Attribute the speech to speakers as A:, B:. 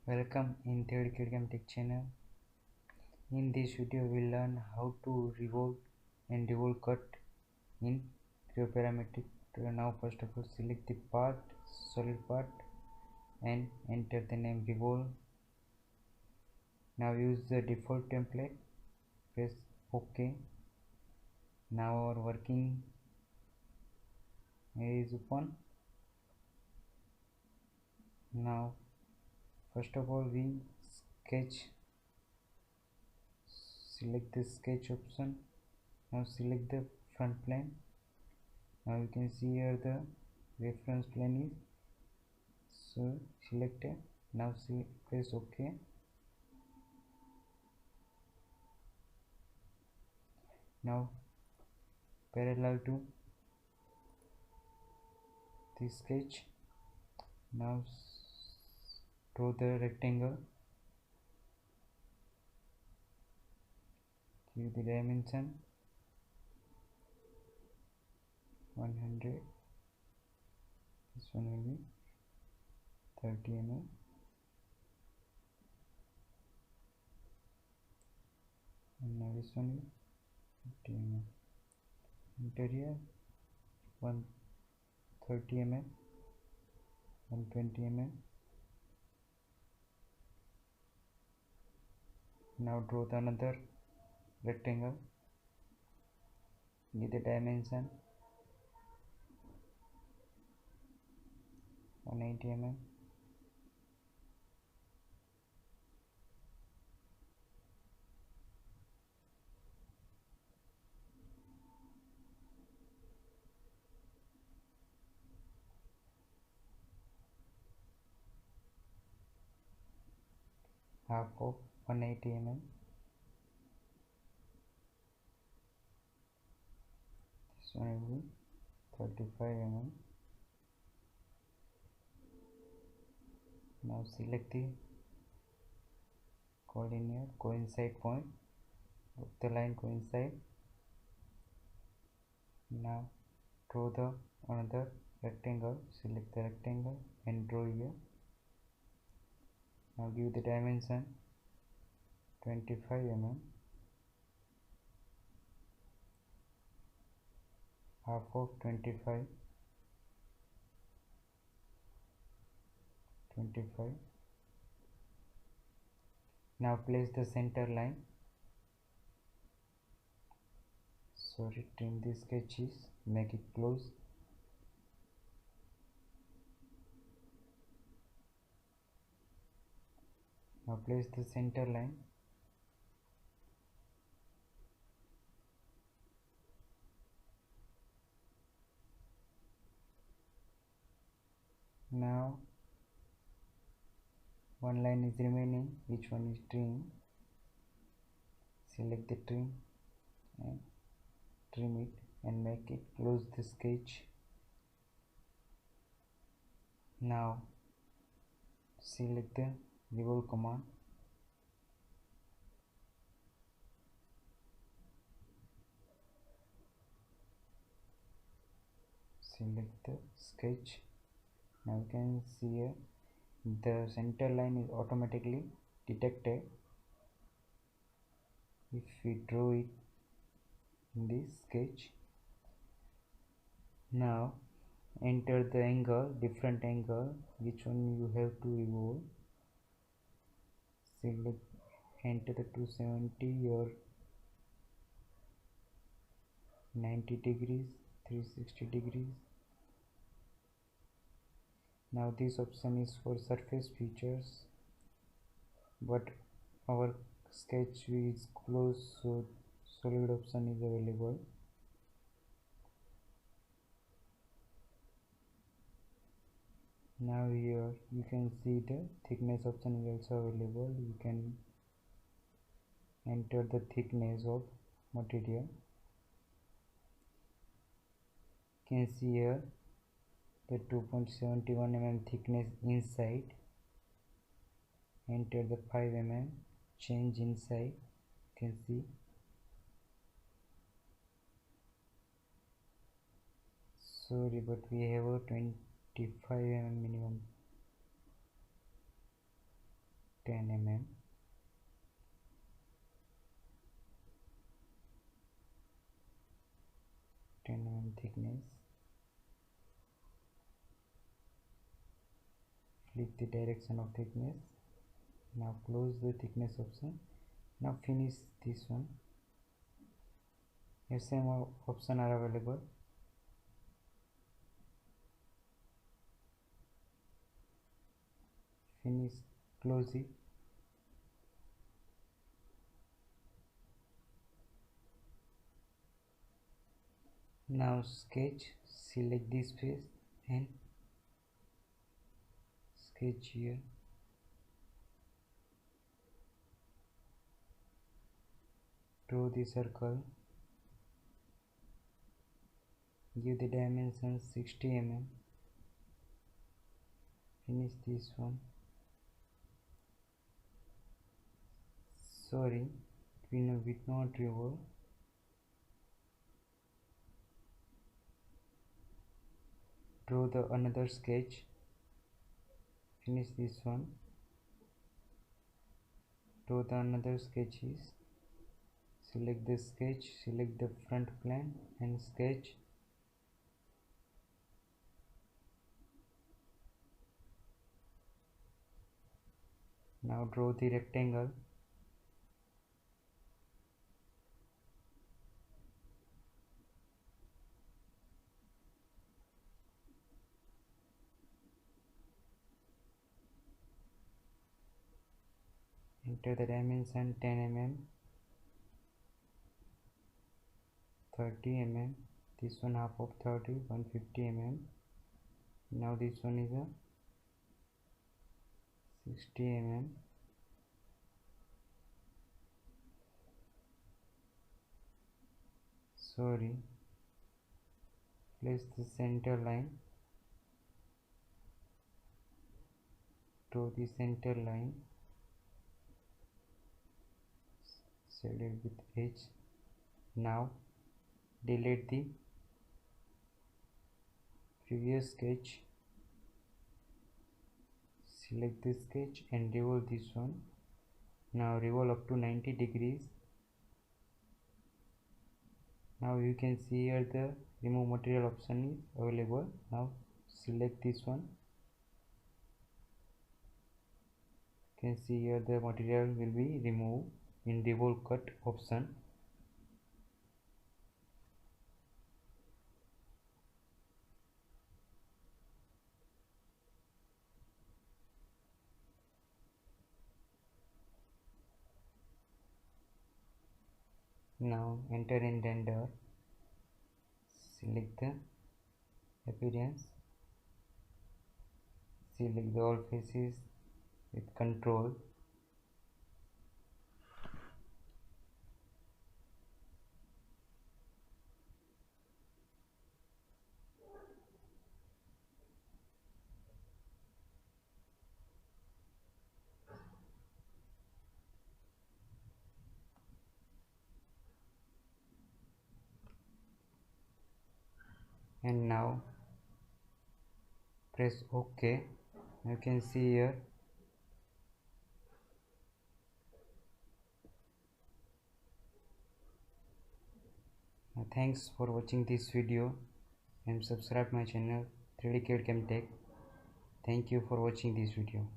A: Welcome in Theoretical Game Tech channel. In this video we will learn how to revolve and revolve cut in Creo Parametric. Now first of all select the part, solid part, and enter the name revolve. Now use the default template, press OK. Now our working area is open. Now first of all we sketch. Select the sketch option. Now select the front plane. Now you can see here the reference plane is so selected. Now press OK. Now parallel to the sketch, now draw the rectangle. Give the dimension 100. This one will be 30 mm. And now this one is 50 mm. Enter here 130 mm, 120 mm. Now draw the another rectangle. Give the dimension 180 mm. Half of 180 mm. This one will be 35 mm. Now select the coincide point of the line coincide. Now draw the another rectangle. Select the rectangle and draw here. Now give the dimension 25 mm. Half of 25. Now place the center line. Sorry, trim the sketches, make it close. Now place the center line. Now one line is remaining, which one is trim. Select the trim and trim it and make it close the sketch. Now select the revolve command. Select the sketch. Now you can see here the center line is automatically detected if we draw it in this sketch. Now enter the angle, different angle, which one you have to revolve. Select, enter the 270 or 90 degrees, 360 degrees. Now this option is for surface features, but our sketch is closed, so solid option is available. Now here you can see the thickness option is also available. You can enter the thickness of material. You can see here the 2.71 mm thickness inside. Enter the 5 mm, change inside. You can see. Sorry, but we have a 25 mm minimum. 10 mm, thickness. Click the direction of thickness. Now close the thickness option. Now finish this one. Here same option are available. Finish, close it. Now sketch, select this face and sketch here. Draw the circle. Give the dimensions 60 mm. Finish this one. Sorry, we not revolve. Draw the another sketch. Finish this one. Draw the another sketches. Select the sketch, select the front plane and sketch. Now draw the rectangle. Enter the dimension 10 mm, 30 mm, this one half of 30, 150 mm. Now this one is a 60 mm. Sorry, place the center line. Draw the center line. Select with H. Now delete the previous sketch. Select the sketch and revolve this one. Now revolve up to 90 degrees. Now you can see here the remove material option is available. Now select this one. You can see here the material will be removed in revolve cut option. Now enter in render. Select the appearance. Select the all faces with control. And now press OK. You can see here thanks for watching this video and subscribe my channel 3D CAD Tech. Thank you for watching this video.